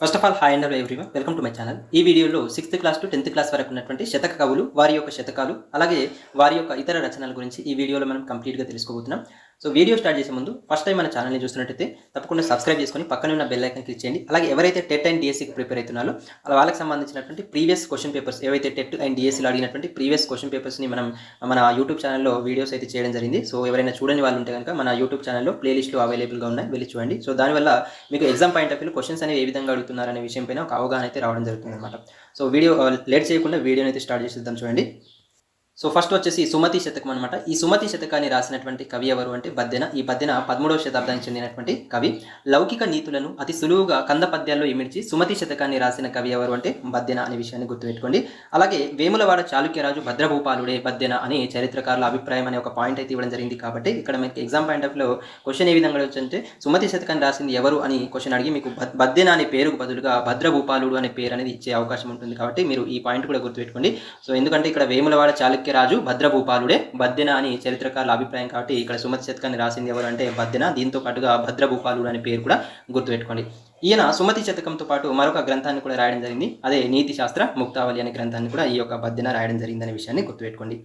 First of all hi and everyone welcome to my channel. ఈ వీడియోలో 6th class to 10th class వరకు ఉన్నటువంటి శతక కవులు, వారి యొక్క శతకాలు, అలాగే వారి యొక్క ఇతర రచనల గురించి ఈ వీడియోలో మనం కంప్లీట్గా తెలుసుకోబోతున్నాం. సో వీడియో స్టార్ట్ చేసే ముందు ఫస్ట్ టైం మన ఛానల్ని చూస్తున్నట్టయితే తప్పకుండా సబ్స్క్రైబ్ చేసుకొని పక్కన ఉన్న బెల్ ఐకాన్ క్లిక్ చేయండి. అలాగే ఎవరైతే టెట్ అండ్ డిఎస్సికి ప్రిపేర్ అవుతున్నారో వాళ్ళకి సంబంధించినటువంటి ప్రీవియస్ క్వశ్చన్ పేపర్స్, ఏవైతే టెట్ అండ్ డిఎస్సిలో అడిగినటువంటి ప్రీవియస్ క్వశ్చన్ పేపర్స్ని మన యూట్యూబ్ ఛానల్లో వీడియోస్ అయితే చేయడం జరిగింది. సో ఎవరైనా చూడని వాళ్ళు ఉంటే కనుక మన యూట్యూబ్ ఛానల్లో ప్లేలిస్ట్లో అవైలబుల్గా ఉన్నాయి, వెళ్ళి చూడండి. సో దానివల్ల మీకు exam point of view questions అనేవి ఏ విధంగా అడుగుతున్నారనే విషయం పైన ఒక అవగాహన అయితే రావడం జరుగుతుంది అనమాట. సో వీడియో లేట్ చేయకుండా వీడియోని అయితే స్టార్ట్ చేసేద్దాం. చూడండి. సో ఫస్ట్ వచ్చేసి సుమతి శతకం అనమాట. ఈ సుమతి శతకాన్ని రాసినటువంటి కవి ఎవరు అంటే బద్దెన. ఈ బద్దెన 13వ శతాబ్దానికి చెందినటువంటి కవి. లౌకిక నీతులను అతి సులువుగా కంద పద్యాల్లో ఇమిడ్చి సుమతి శతకాన్ని రాసిన కవి ఎవరు అంటే బద్దెన అనే విషయాన్ని గుర్తుపెట్టుకోండి. అలాగే వేములవాడ చాళుక్యరాజు భద్రభూపాలుడే బద్దెన అని చరిత్రకారుల అభిప్రాయం అనే ఒక పాయింట్ అయితే ఇవ్వడం జరిగింది. కాబట్టి ఇక్కడ మీకు ఎగ్జామ్ పాయింట్ ఆఫ్ లో క్వశ్చన్ ఏ విధంగా వచ్చింటే సుమతి శతకాన్ని రాసింది ఎవరు అని క్వశ్చన్ అడిగి మీకు బద్దెన అనే పేరుకు బదులుగా భద్రభూపాలుడు అనే పేరు అనేది ఇచ్చే అవకాశం ఉంటుంది. కాబట్టి మీరు ఈ పాయింట్ కూడా గుర్తుపెట్టుకోండి. సో ఎందుకంటే ఇక్కడ వేములవాడ చాళుక్యరాజు భద్రభూపాలుడే బద్దెన అని చరిత్రకారుల అభిప్రాయం. కాబట్టి ఇక్కడ సుమతి శతకాన్ని రాసింది ఎవరు అంటే బద్దెన. దీంతో పాటుగా భద్రభూపాలుడు అనే పేరు కూడా గుర్తుపెట్టుకోండి. ఈయన సుమతి శతకంతో పాటు మరొక గ్రంథాన్ని కూడా రాయడం జరిగింది. అదే నీతి శాస్త్ర ముక్తావళి అనే గ్రంథాన్ని కూడా ఈ యొక్క బద్దెన రాయడం జరిగిందనే విషయాన్ని గుర్తుపెట్టుకోండి.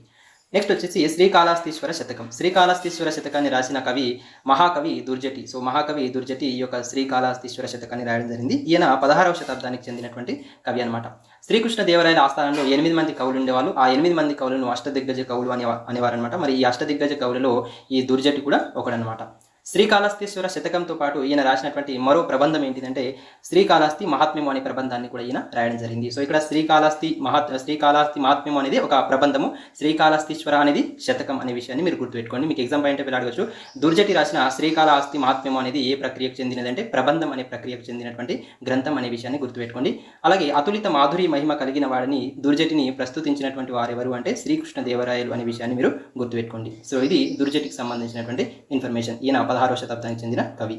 నెక్స్ట్ వచ్చేసి శ్రీకాళహస్తీశ్వర శతకం. శ్రీకాళహస్తీశ్వర శతకాన్ని రాసిన కవి మహాకవి దుర్జటి. సో మహాకవి దుర్జటి ఈ యొక్క శ్రీకాళహస్తీశ్వర శతకాన్ని రాయడం జరిగింది. ఈయన 16వ శతాబ్దానికి చెందినటువంటి కవి అనమాట. శ్రీకృష్ణదేవరాయల ఆస్థానంలో 8 మంది కవులు ఉండేవాళ్ళు. ఆ 8 మంది కవులను అష్టదిగ్గజ కవులు అనేవారు అనమాట. మరి ఈ అష్టదిగ్గజ కవులలో ఈ దుర్జటి కూడా ఒకడనమాట. శ్రీకాళహస్తీశ్వర శతకంతో పాటు ఈయన రాసినటువంటి మరో ప్రబంధం ఏంటిదంటే శ్రీకాళహస్తి మహాత్మ్యము అనే ప్రబంధాన్ని కూడా ఈయన రాయడం జరిగింది. సో ఇక్కడ శ్రీకాళహస్తి మహాత్మ్యము అనేది ఒక ప్రబంధము, శ్రీకాళహస్తీశ్వర అనేది శతకం అనే విషయాన్ని మీరు గుర్తుపెట్టుకోండి. మీకు ఎగ్జామ్ పాయింట్ ఆఫ్ వ్యూ అడగచ్చు. దుర్జటి రాసిన శ్రీకాళహస్తి మహాత్మ్యము అనేది ఏ ప్రక్రియకు చెందినదంటే ప్రబంధం అనే ప్రక్రియకు చెందినటువంటి గ్రంథం అనే విషయాన్ని గుర్తుపెట్టుకోండి. అలాగే అతులిత మాధురి మహిమ కలిగిన వాడిని దుర్జటిని ప్రస్తుతించినటువంటి వారెవరు అంటే శ్రీకృష్ణదేవరాయలు అనే విషయాన్ని మీరు గుర్తుపెట్టుకోండి. సో ఇది దుర్జటికి సంబంధించినటువంటి ఇన్ఫర్మేషన్. ఈయన 16వ శతాబ్దానికి చెందిన కవి.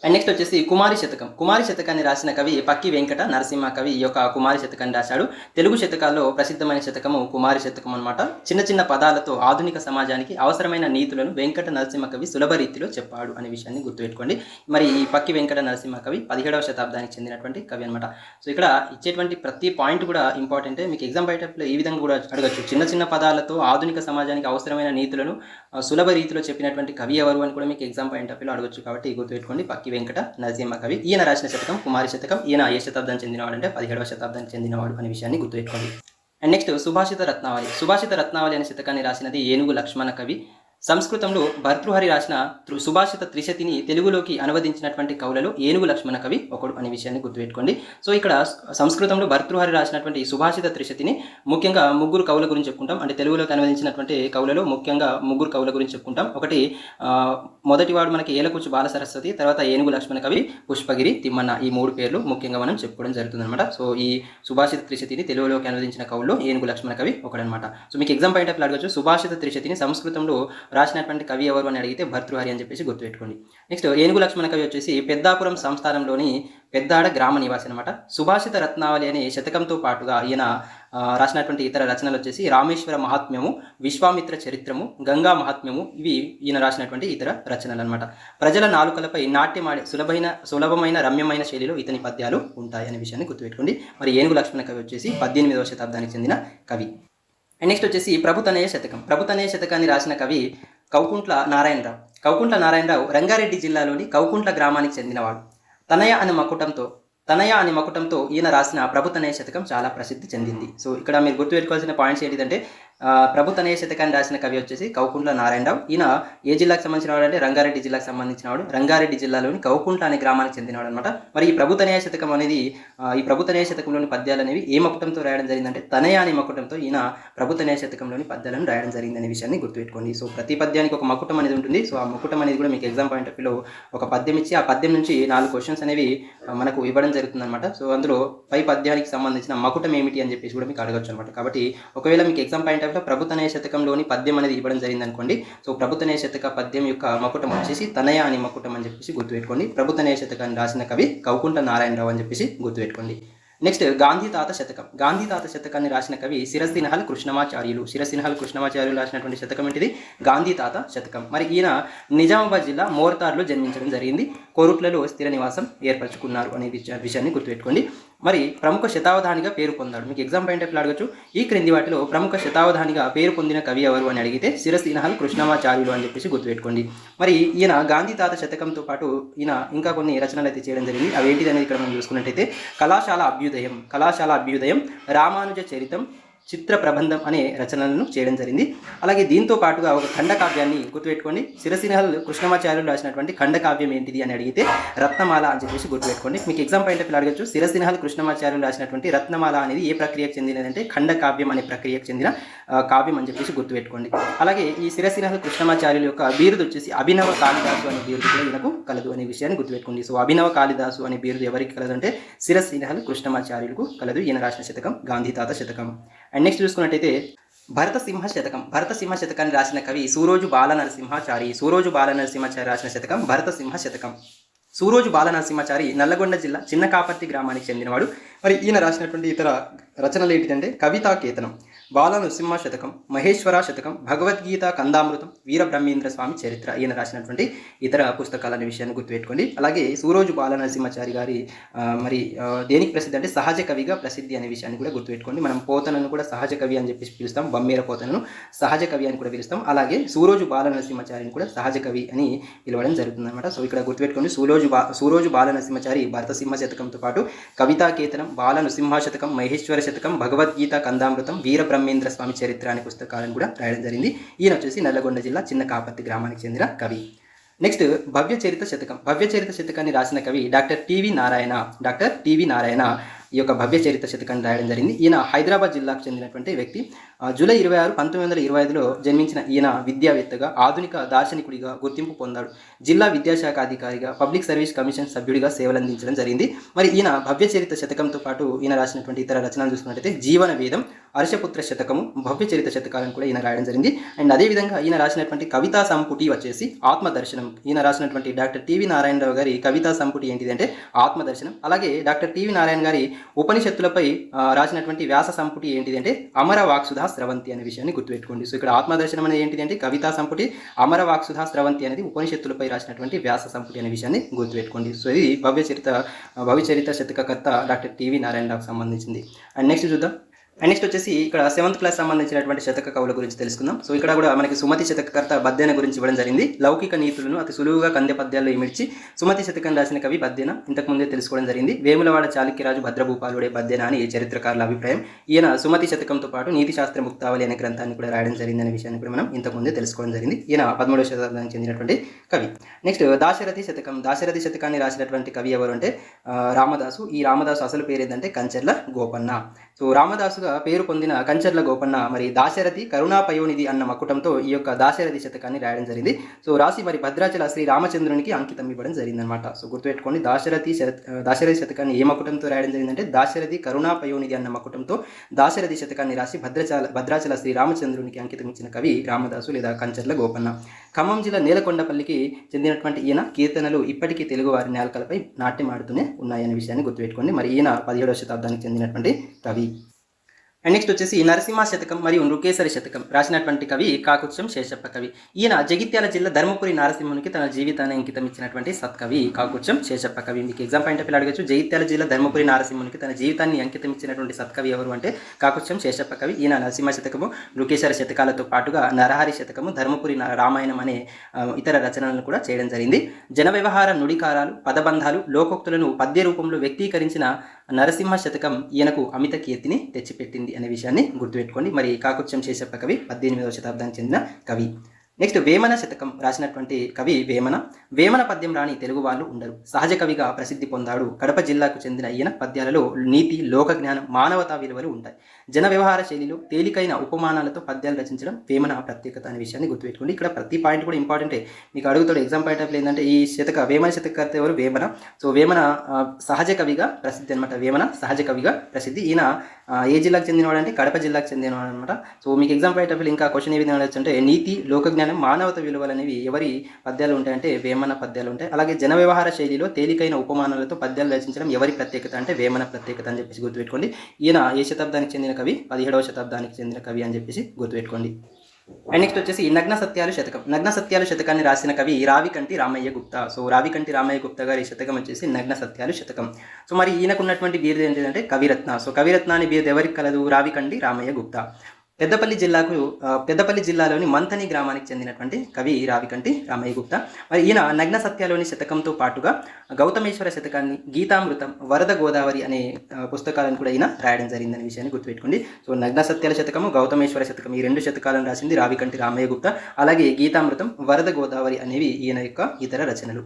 అండ్ నెక్స్ట్ వచ్చేసి కుమారి శతకం. కుమారి శతకాన్ని రాసిన కవి పక్కి వెంకట నరసింహ కవి ఈ యొక్క కుమారి శతకాన్ని రాశాడు. తెలుగు శతకాల్లో ప్రసిద్ధమైన శతకము కుమారి శతకం అనమాట. చిన్న చిన్న పదాలతో ఆధునిక సమాజానికి అవసరమైన నీతులను వెంకట నరసింహ కవి సులభ రీతిలో చెప్పాడు అనే విషయాన్ని గుర్తుపెట్టుకోండి. మరి ఈ పక్కి వెంకట నరసింహ కవి 17వ శతాబ్దానికి చెందినటువంటి కవి అనమాట. సో ఇక్కడ ఇచ్చేటువంటి ప్రతి పాయింట్ కూడా ఇంపార్టెంటే. మీకు ఎగ్జామ్ బయటలో ఈ విధంగా కూడా అడగచ్చు. చిన్న చిన్న పదాలతో ఆధునిక సమాజానికి అవసరమైన నీతులను సులభ రీతిలో చెప్పినటువంటి కవి ఎవరు అని కూడా మీకు ఎగ్జామ్ పాయింట్ ఆఫ్ వ్యూలో అడగచ్చు. కాబట్టి గుర్తుపెట్టుకోండి పక్కి వెంకట నరసింహ కవి. ఈయన రాసిన శతకం కుమారి శతకం. ఈయన ఏ శతాబ్దానికి చెందినవాడు అంటే 17వ శతాబ్దానికి చెందినవాడు అనే విషయాన్ని గుర్తుపెట్టుకోండి. అండ్ నెక్స్ట్ సుభాషిత రత్నావళి. సుభాషిత రత్నావళి అనే శతకాన్ని రాసినది ఏనుగు లక్ష్మణ కవి. సంస్కృతంలో భర్తృహరి రాసిన సుభాషిత త్రిశతిని తెలుగులోకి అనువదించినటువంటి కవులలో ఏనుగు లక్ష్మణ కవి ఒకడు అనే విషయాన్ని గుర్తుపెట్టుకోండి. సో ఇక్కడ సంస్కృతంలో భర్తృహరి రాసినటువంటి సుభాషిత త్రిశతిని ముఖ్యంగా ముగ్గురు కవుల గురించి చెప్పుకుంటాం. అంటే తెలుగులోకి అనువదించినటువంటి కవులలో ముఖ్యంగా ముగ్గురు కవుల గురించి చెప్పుకుంటాం. ఒకటి మొదటివాడు మనకి ఏలకుచ్చు బాల సరస్వతి, తర్వాత ఏనుగు లక్ష్మణ కవి, పుష్పగిరి తిమ్మన్న. ఈ 3 పేర్లు ముఖ్యంగా మనం చెప్పుకోవడం జరుగుతుంది అనమాట. సో ఈ సుభాషిత త్రిశతిని తెలుగులోకి అనువదించిన కవుల్లో ఏనుగు లక్ష్మణ కవి ఒకడనమాట. సో మీకు ఎగ్జామ్ పాయింట్ ఆఫ్ అడగచ్చు. సుభాషిత త్రిశతిని సంస్కృతంలో రాసినటువంటి కవి ఎవరు అని అడిగితే భర్తృహరి అని చెప్పేసి గుర్తుపెట్టుకోండి. నెక్స్ట్ ఏనుగు లక్ష్మణ కవి వచ్చేసి పెద్దాపురం సంస్థానంలోని పెద్దాడ గ్రామ నివాసి అనమాట. సుభాషిత రత్నావళి అనే శతకంతో పాటుగా ఈయన రాసినటువంటి ఇతర రచనలు వచ్చేసి రామేశ్వర మహాత్మ్యము, విశ్వామిత్ర చరిత్రము, గంగా మహాత్మ్యము. ఇవి ఈయన రాసినటువంటి ఇతర రచనలు అనమాట. ప్రజల నాలుకలపై నాట్యమాడే సులభమైన రమ్యమైన శైలిలో ఇతని పద్యాలు ఉంటాయి అనే విషయాన్ని గుర్తుపెట్టుకోండి. మరి ఏనుగు లక్ష్మణ కవి వచ్చేసి 18వ శతాబ్దానికి చెందిన కవి. అండ్ నెక్స్ట్ వచ్చేసి ప్రభుతనయ శతకం. ప్రభుతనయ శతకాన్ని రాసిన కవి కౌకుంట్ల నారాయణరావు. కౌకుంట్ల నారాయణరావు రంగారెడ్డి జిల్లాలోని కౌకుంట్ల గ్రామానికి చెందినవాడు. తనయ అనే మకుటంతో ఈయన రాసిన ప్రభుతనయ శతకం చాలా ప్రసిద్ధి చెందింది. సో ఇక్కడ మీరు గుర్తుపెట్టుకోవాల్సిన పాయింట్స్ ఏంటిదంటే ప్రభుతనయ శతకాన్ని రాసిన కవి వచ్చేసి కౌకుంట్ల నారాయణరావు. ఈయన ఏ జిల్లాకు సంబంధించిన వాడు అంటే రంగారెడ్డి జిల్లాకు సంబంధించిన వాడు. రంగారెడ్డి జిల్లాలోని కౌకుంట్ల అనే గ్రామానికి చెందినవాడు అనమాట. మరి ఈ ప్రభుతనయ శతకం అనేది ఈ ప్రభుతనయ శతకంలోని పద్యాలు అనేవి ఏ మకుటంతో రాయడం జరిగిందంటే తనయ అనే మకుటంతో ఈయన ప్రభుతనయ శతకంలోని పద్యాలను రాయడం జరిగిందనే విషయాన్ని గుర్తుపెట్టుకోండి. సో ప్రతి పద్యానికి ఒక మకుటం అనేది ఉంటుంది. సో ఆ మకుటం అనేది కూడా మీకు ఎగ్జామ్ పాయింట్ ఆఫ్ వ్యూలో ఒక పద్యం ఇచ్చి ఆ పద్యం నుంచి 4 క్వశ్చన్స్ అనేవి మనకు ఇవ్వడం జరుగుతుంది అనమాట. సో అందులో పై పద్యానికి సంబంధించిన మకుటం ఏమిటి అని చెప్పేసి కూడా మీకు అడగచ్చు అనమాట. కాబట్టి ఒకవేళ మీకు ఎగ్జామ్ పాయింట్ ఆఫ్ ప్రభుతనయ శతకంలోని పద్యం అనేది ఇవ్వడం జరిగింది అనుకోండి. సో ప్రభుతనయ శతక పద్యం యొక్క మకుటం వచ్చేసి తనయ అనే మకుటం అని చెప్పేసి గుర్తుపెట్టుకోండి. ప్రభుతనయ శతకాన్ని రాసిన కవి కౌకుంట్ల నారాయణరావు అని చెప్పేసి గుర్తుపెట్టుకోండి. నెక్స్ట్ గాంధీ తాత శతకం. గాంధీ తాత శతకాన్ని రాసిన కవి సిరసిన్హల్ కృష్ణమాచార్యులు. సిరసిన్హల్ కృష్ణమాచార్యులు రాసినటువంటి శతకం ఏంటిది? గాంధీ తాత శతకం. మరి ఈయన నిజామాబాద్ జిల్లా మోర్తార్లో జన్మించడం జరిగింది. కోరుట్లలో స్థిర నివాసం ఏర్పరచుకున్నారు అనే విషయాన్ని గుర్తుపెట్టుకోండి. మరి ప్రముఖ శతావధానిగా పేరు పొందాడు. మీకు ఎగ్జామ్ పాయింట్ ఆఫ్ అడగచ్చు, ఈ క్రింది వాటిలో ప్రముఖ శతావధానిగా పేరు పొందిన కవి ఎవరు అని అడిగితే సిరసిన్హల్ కృష్ణమాచార్యులు అని చెప్పేసి గుర్తుపెట్టుకోండి. మరి ఈయన గాంధీ తాత శతకంతో పాటు ఈయన ఇంకా కొన్ని రచనలు అయితే చేయడం జరిగింది. అవి ఏంటిది అనేది ఇక్కడ మనం చూసుకున్నట్టయితే కళాశాల అభ్యుదయం, రామానుజ చరితం, చిత్ర ప్రబంధం అనే రచనలను చేయడం జరిగింది. అలాగే దీంతో పాటుగా ఒక ఖండకావ్యాన్ని గుర్తుపెట్టుకోండి. సిరసిన్హల్ కృష్ణమాచార్యులు రాసినటువంటి ఖండకావ్యం ఏంటిది అని అడిగితే రత్నమాల అని చెప్పేసి గుర్తుపెట్టుకోండి. మీకు ఎగ్జామ్ పాయింట్ ఆఫ్ అడగచ్చు, సిరసిన్హల్ కృష్ణమాచార్యులు రాసినటువంటి రత్నమాల అనేది ఏ ప్రక్రియకు చెందినదంటే ఖండకావ్యం అనే ప్రక్రియకు చెందిన కావ్యం అని చెప్పేసి గుర్తుపెట్టుకోండి. అలాగే ఈ సిరసిన్హల్ కృష్ణమాచార్యుల యొక్క బిరుదు వచ్చేసి అభినవ కాళిదాసు అనే బిరుదు కూడా ఈయనకు కలదు అనే విషయాన్ని గుర్తుపెట్టుకోండి. సో అభినవ కాళిదాసు అనే బిరుదు ఎవరికి కలదు అంటే సిరసిన్హల్ కృష్ణమాచార్యులకు కలదు. ఈయన రాసిన శతకం గాంధీ తాత శతకం. అండ్ నెక్స్ట్ చూసుకున్నట్టయితే భరతసింహ శతకం. భరతసింహ శతకాన్ని రాసిన కవి సూరోజు బాలనరసింహాచారి. సూరోజు బాలనరసింహాచారి రాసిన శతకం భరతసింహ శతకం. సూరోజు బాలనరసింహాచారి నల్లగొండ జిల్లా చిన్న కాపర్తి గ్రామానికి చెందినవాడు. మరి ఈయన రాసినటువంటి ఇతర రచనలు ఏంటిదంటే కవితా కేతనం, బాలనరసింహ శతకం, మహేశ్వర శతకం, భగవద్గీత కందామృతం, వీరబ్రహ్మేంద్ర స్వామి చరిత్ర ఈయన రాసినటువంటి ఇతర పుస్తకాలు అనే విషయాన్ని గుర్తుపెట్టుకోండి. అలాగే సూరోజు బాలనరసింహాచారి గారి మరి దేనికి ప్రసిద్ధి అంటే సహజ కవిగా ప్రసిద్ధి అనే విషయాన్ని కూడా గుర్తుపెట్టుకోండి. మనం పోతనను కూడా సహజ కవి అని చెప్పేసి పిలుస్తాం, బమ్మేర పోతనను సహజ కవి అని కూడా పిలుస్తాం. అలాగే సూరోజు బాలనరసింహాచారిని కూడా సహజ కవి అని పిలవడం జరుగుతుంది అనమాట. సో ఇక్కడ గుర్తుపెట్టుకోండి, సూరోజు బాలనరసింహాచారి భరతసింహ శతకంతో పాటు కవితా కేతనం, బాలనరసింహ శతకం, మహేశ్వర శతకం, భగవద్గీత కందామృతం, వీరబ్రహ్మేంద్ర స్వామి చరిత్ర అనే పుస్తకాలను కూడా రాయడం జరిగింది. ఈయన వచ్చేసి నల్లగొండ జిల్లా చిన్న కాపర్తి గ్రామానికి చెందిన కవి. నెక్స్ట్ భవ్య చరిత శతకం. భవ్య చరిత శతకాన్ని రాసిన కవి డాక్టర్ టివి నారాయణ ఈ యొక్క భవ్య చరిత్ర శతకాన్ని రాయడం జరిగింది. ఈయన హైదరాబాద్ జిల్లాకు చెందినటువంటి వ్యక్తి. జూలై 26, 1925లో జన్మించిన ఈయన విద్యావేత్తగా, ఆధునిక దార్శనికుడిగా గుర్తింపు పొందాడు. జిల్లా విద్యాశాఖ అధికారిగా, పబ్లిక్ సర్వీస్ కమిషన్ సభ్యుడిగా సేవలందించడం జరిగింది. మరి ఈయన భవ్య చరిత్ర శతకంతో పాటు ఈయన రాసినటువంటి ఇతర రచనలు చూసుకున్నట్టయితే జీవన వేదం, హర్షపుత్ర శతకము, భవ్య చరిత్ర శతకాలను కూడా ఈయన రాయడం జరిగింది. అండ్ అదేవిధంగా ఈయన రాసినటువంటి కవితా సంపుటి వచ్చేసి ఆత్మదర్శనం. ఈయన రాసినటువంటి డాక్టర్ టివి నారాయణరావు గారి కవితా సంపుటి ఏంటిది అంటే ఆత్మదర్శనం. అలాగే డాక్టర్ టివి నారాయణ గారి ఉపనిషత్తులపై రాసినటువంటి వ్యాస సంపుటి ఏంటిది అంటే అమర వాక్సుధా స్రవంతి అనే విషయాన్ని గుర్తుపెట్టుకోండి. సో ఇక్కడ ఆత్మదర్శనం అనేది ఏంటిది అంటే కవితా సంపుటి, అమర వాక్సుధా స్రవంతి అనేది ఉపనిషత్తులపై రాసినటువంటి వ్యాస సంపుటి అనే విషయాన్ని గుర్తుపెట్టుకోండి. సో ఇది భవ్య చరిత్ర శతకకర్త డాక్టర్ టివి నారాయణరావుకు సంబంధించింది. అండ్ నెక్స్ట్ చూద్దాం. అండ్ నెక్స్ట్ వచ్చేసి ఇక్కడ 7th క్లాస్ సంబంధించినటువంటి శతక కవుల గురించి తెలుసుకుందాం. సో ఇక్కడ కూడా మనకి సుమతి శతకకర్త బద్దెన గురించి ఇవ్వడం జరిగింది. లౌకిక నీతులను అతి సులువుగా కందె పద్యాల్లో ఇమిడ్చి సుమతి శతకం రాసిన కవి బద్దెన ఇంతకుముందే తెలుసుకోవడం జరిగింది. వేములవాడ చాళుక్యరాజు భద్రభూపాలుడే బద్దెన అని చరిత్రకారుల అభిప్రాయం. ఈయన సుమతి శతకంతో పాటు నీతి శాస్త్ర ముక్తావళి అనే గ్రంథాన్ని కూడా రాయడం జరిగింది అనే విషయాన్ని కూడా మనం ఇంతకుముందే తెలుసుకోవడం జరిగింది. ఈయన 13వ శతాబ్దానికి చెందినటువంటి కవి. నెక్స్ట్ దాశరథి శతకం. దాశరథి శతకాన్ని రాసినటువంటి కవి ఎవరు అంటే రామదాసు. ఈ రామదాసు అసలు పేరు ఏంటంటే కంచర్ల గోపన్న. సో రామదాసుగా పేరు పొందిన కంచర్ల గోపన్న మరి దాశరథి కరుణాపయోనిధి అన్న మకుటంతో ఈ యొక్క దాశరథి శతకాన్ని రాయడం జరిగింది. సో రాసి మరి భద్రాచల శ్రీ రామచంద్రునికి అంకితం ఇవ్వడం జరిగిందనమాట. సో గుర్తుపెట్టుకోండి, దాశరథి శతకాన్ని ఏ మకుటంతో రాయడం జరిగిందంటే దాశరథి కరుణాపయోనిధి అన్న మకుటంతో దాశరథి శతకాన్ని రాసి భద్రాచల శ్రీ రామచంద్రునికి అంకితం ఇచ్చిన కవి రామదాసు లేదా కంచర్ల గోపన్న. ఖమ్మం జిల్లా నేలకొండపల్లికి చెందినటువంటి ఈయన కీర్తనలు ఇప్పటికీ తెలుగు వారి నేలకలపై నాట్యమాడుతూనే ఉన్నాయనే విషయాన్ని గుర్తుపెట్టుకోండి. మరి ఈయన 17వ శతాబ్దానికి చెందినటువంటి కవి. అండ్ నెక్స్ట్ వచ్చేసి నరసింహ శతకం మరియు నృకేసరి శతకం రాసినటువంటి కవి కాకుత్సం శేషప్ప కవి. ఈయన జగిత్యాల జిల్లా ధర్మపురి నారసింహునికి తన జీవితాన్ని అంకితం ఇచ్చినటువంటి సత్కవి కాకుత్సం శేషప్ప కవి. మీకు ఎగ్జామ్ పాయింట్ ఆఫ్ అడగచ్చు, జగిత్యాల జిల్లా ధర్మపురి నారసింహునికి తన జీవితాన్ని అంకితం ఇచ్చినటువంటి సత్కవి ఎవరు అంటే కాకుత్సం శేషప్ప కవి. ఈయన నరసింహ శతకము, నృకేసరి శతకాలతో పాటుగా నరహరి శతకము, ధర్మపురి రామాయణం అనే ఇతర రచనలను కూడా చేయడం జరిగింది. జన వ్యవహార నుడికారాలు, పదబంధాలు, లోకోక్తులను పద్య రూపంలో వ్యక్తీకరించిన నరసింహ శతకం ఈయనకు అమిత కీర్తిని తెచ్చిపెట్టింది అనే విషయాన్ని గుర్తుపెట్టుకోండి. మరి కాకుత్సం శేషప్ప కవి 18వ శతాబ్దానికి చెందిన కవి. నెక్స్ట్ వేమన శతకం రాసినటువంటి కవి వేమన పద్యం రాని తెలుగు వాళ్ళు ఉండరు. సహజ కవిగా ప్రసిద్ధి పొందాడు. కడప జిల్లాకు చెందిన ఈయన పద్యాలలో నీతి, లోక జ్ఞానం, మానవతా విలువలు ఉంటాయి. జన వ్యవహార శైలిలో తేలికైన ఉపమానాలతో పద్యాలు రచించడం వేమన ప్రత్యేకత అనే విషయాన్ని గుర్తుపెట్టుకోండి. ఇక్కడ ప్రతి పాయింట్ కూడా ఇంపార్టెంటే. మీకు అడుగుతాడు ఎగ్జామ్ పాయింట్ ఆఫ్ ఏంటంటే ఈ వేమన శతకర్త ఎవరు? వేమన. సో వేమన సహజ కవిగా ప్రసిద్ధి అనమాట. వేమన సహజ కవిగా ప్రసిద్ధి. ఈయన ఏ జిల్లాకు చెందినవాడు అంటే కడప జిల్లాకు చెందినవాడు అనమాట. సో మీకు ఎగ్జామ్ పాయింట్ ఆఫ్ ఇంకా క్వశ్చన్ ఏ విధంగా అంటే నీతి, లోక జ్ఞానం, విజ్ఞానం మానవత విలువలు అనేవి ఎవరి పద్యాలు ఉంటాయంటే వేమన పద్యాలు ఉంటాయి. అలాగే జన వ్యవహార శైలిలో తేలికైన ఉపమానాలతో పద్యాలు రచించడం ఎవరి ప్రత్యేకత అంటే వేమన ప్రత్యేకత అని చెప్పేసి గుర్తుపెట్టుకోండి. ఈయన ఏ శతాబ్దానికి చెందిన కవి? 17వ శతాబ్దానికి చెందిన కవి అని చెప్పేసి గుర్తుపెట్టుకోండి. అండ్ నెక్స్ట్ వచ్చేసి నగ్న సత్యాలు శతకం. నగ్న సత్యాలు శతకాన్ని రాసిన కవి రావికంటి రామయ్య గుప్తా. సో రావికంటి రామయ్య గుప్తా గారి శతకం వచ్చేసి నగ్న సత్యాలు శతకం. సో మరి ఈయనకున్నటువంటి బిరుదు ఏంటంటే కవిరత్న. సో కవిరత్న అనే బిరుదు ఎవరికి కలదు? రావికంటి రామయ్య గుప్తా. పెద్దపల్లి జిల్లాలోని మంథని గ్రామానికి చెందినటువంటి కవి రావికంటి రామయ్య గుప్తా. మరి ఈయన నగ్న సత్యాలోని శతకంతో పాటుగా గౌతమేశ్వర శతకాన్ని, గీతామృతం, వరద గోదావరి అనే పుస్తకాలను కూడా ఈయన రాయడం జరిగిందనే విషయాన్ని గుర్తుపెట్టుకోండి. సో నగ్న సత్యాల శతకము, గౌతమేశ్వర శతకం ఈ 2 శతకాలను రాసింది రావికంటి రామయ్య గుప్తా. అలాగే గీతామృతం, వరద గోదావరి అనేవి ఈయన యొక్క ఇతర రచనలు.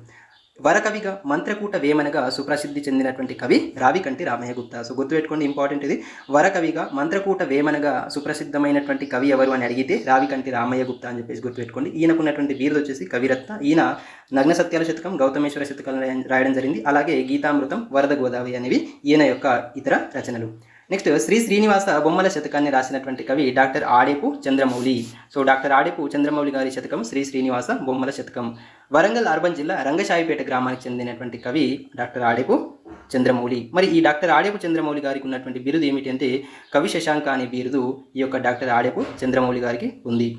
వరకవిగా మంత్రకూట వేమనగా సుప్రసిద్ధి చెందినటువంటి కవి రావికంటి రామయ్య గుప్తా. సో గుర్తుపెట్టుకోండి, ఇంపార్టెంట్ ఇది. వరకవిగా మంత్రకూట వేమనగా సుప్రసిద్ధమైనటువంటి కవి ఎవరు అని అడిగితే రావికంటి రామయ్య గుప్తా అని చెప్పేసి గుర్తుపెట్టుకోండి. ఈయనకున్నటువంటి బిరుదు వచ్చేసి కవిరత్న. ఈయన నగ్న సత్యాల శతకం, గౌతమేశ్వర శతకాలను రాయడం జరిగింది. అలాగే గీతామృతం, వరద గోదావరి అనేవి ఈయన యొక్క ఇతర రచనలు. నెక్స్ట్ శ్రీ శ్రీనివాస బొమ్మల శతకాన్ని రాసినటువంటి కవి doctor Adepu Chandramouli. So doctor Adepu Chandramouli గారి శతకం శ్రీ శ్రీనివాస బొమ్మల శతకం. వరంగల్ అర్బన్ జిల్లా రంగశాయిపేట గ్రామానికి చెందినటువంటి కవి డాక్టర్ ఆడేపు చంద్రమౌళి. మరి ఈ డాక్టర్ ఆడేపు చంద్రమౌళి గారికి ఉన్నటువంటి బిరుదు ఏమిటంటే కవి శశాంక అనే బిరుదు ఈ యొక్క డాక్టర్ ఆడేపు చంద్రమౌళి గారికి ఉంది.